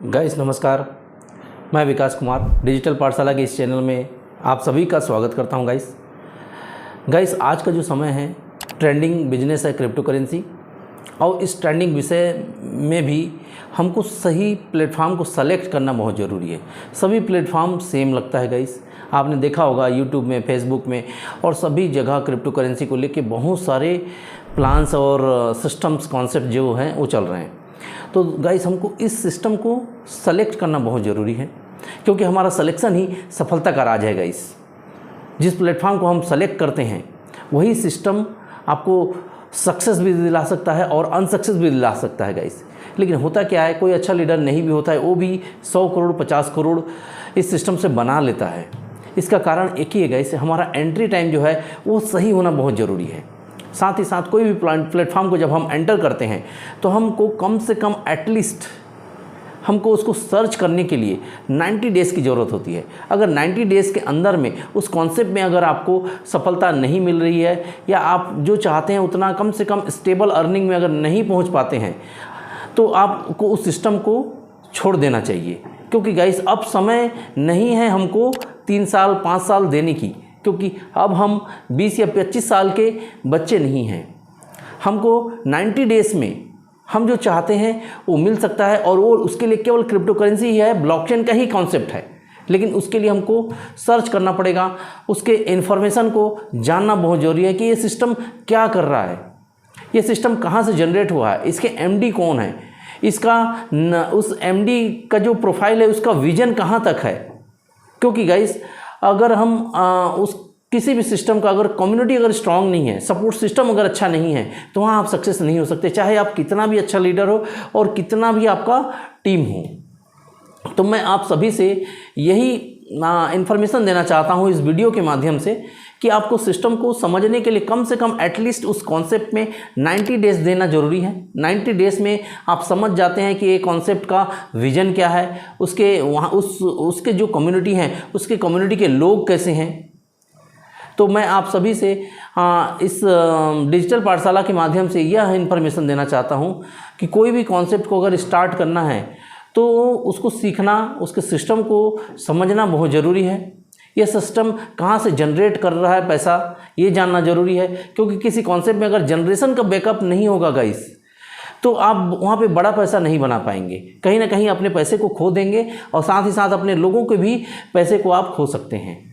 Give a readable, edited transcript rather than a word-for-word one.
Guys नमस्कार, मैं विकास Kumar digital पाठशाला के इस चैनल में आप सभी का स्वागत करता हूं। गाइस आज का जो समय है ट्रेंडिंग बिजनेस है क्रिप्टो करेंसी, और इस ट्रेंडिंग विषय में भी हमको सही प्लेटफॉर्म को सेलेक्ट करना बहुत ज़रूरी है। सभी प्लेटफॉर्म सेम लगता है गाइस, आपने देखा होगा यूट्यूब में, फेसबुक में और सभी जगह क्रिप्टो करेंसी को लेके बहुत सारे प्लान्स और सिस्टम्स कॉन्सेप्ट जो हैं वो चल रहे हैं। तो गाइस हमको इस सिस्टम को सेलेक्ट करना बहुत ज़रूरी है, क्योंकि हमारा सिलेक्शन ही सफलता का राज है गाइस। जिस प्लेटफॉर्म को हम सेलेक्ट करते हैं वही सिस्टम आपको सक्सेस भी दिला सकता है और अनसक्सेस भी दिला सकता है गाइस। लेकिन होता क्या है, कोई अच्छा लीडर नहीं भी होता है, वो भी 100 करोड़ 50 करोड़ इस सिस्टम से बना लेता है। इसका कारण एक ही है गाइस, हमारा एंट्री टाइम जो है वो सही होना बहुत ज़रूरी है। साथ ही साथ कोई भी प्लेटफॉर्म को जब हम एंटर करते हैं तो हमको कम से कम एटलीस्ट हमको उसको सर्च करने के लिए 90 डेज़ की ज़रूरत होती है। अगर 90 डेज़ के अंदर में उस कॉन्सेप्ट में अगर आपको सफलता नहीं मिल रही है, या आप जो चाहते हैं उतना कम से कम स्टेबल अर्निंग में अगर नहीं पहुंच पाते हैं, तो आपको उस सिस्टम को छोड़ देना चाहिए। क्योंकि गाइस अब समय नहीं है हमको 3 साल 5 साल देने की, क्योंकि अब हम 20 या 25 साल के बच्चे नहीं हैं। हमको 90 डेज़ में हम जो चाहते हैं वो मिल सकता है, और वो उसके लिए केवल क्रिप्टो करेंसी ही है, ब्लॉकचेन का ही कॉन्सेप्ट है। लेकिन उसके लिए हमको सर्च करना पड़ेगा, उसके इन्फॉर्मेशन को जानना बहुत ज़रूरी है कि ये सिस्टम क्या कर रहा है, ये सिस्टम कहाँ से जनरेट हुआ है, इसके एमडी कौन है, इसका उस एमडी का जो प्रोफाइल है उसका विजन कहाँ तक है। क्योंकि गाइस अगर हम उस किसी भी सिस्टम का अगर कम्युनिटी अगर स्ट्रांग नहीं है, सपोर्ट सिस्टम अगर अच्छा नहीं है, तो वहाँ आप सक्सेस नहीं हो सकते, चाहे आप कितना भी अच्छा लीडर हो और कितना भी आपका टीम हो। तो मैं आप सभी से यही इन्फॉर्मेशन देना चाहता हूँ इस वीडियो के माध्यम से कि आपको सिस्टम को समझने के लिए कम से कम एटलीस्ट उस कॉन्सेप्ट में 90 डेज़ देना ज़रूरी है। 90 डेज़ में आप समझ जाते हैं कि ये कॉन्सेप्ट का विज़न क्या है, उसके वहाँ उसके जो कम्युनिटी हैं उसके कम्युनिटी के लोग कैसे हैं। तो मैं आप सभी से इस डिजिटल पाठशाला के माध्यम से यह इन्फॉर्मेशन देना चाहता हूँ कि कोई भी कॉन्सेप्ट को अगर स्टार्ट करना है तो उसको सीखना, उसके सिस्टम को समझना बहुत ज़रूरी है। यह सिस्टम कहाँ से जनरेट कर रहा है पैसा, ये जानना ज़रूरी है। क्योंकि किसी कॉन्सेप्ट में अगर जनरेशन का बैकअप नहीं होगा गाइस, तो आप वहाँ पे बड़ा पैसा नहीं बना पाएंगे। कहीं ना कहीं अपने पैसे को खो देंगे और साथ ही साथ अपने लोगों के भी पैसे को आप खो सकते हैं।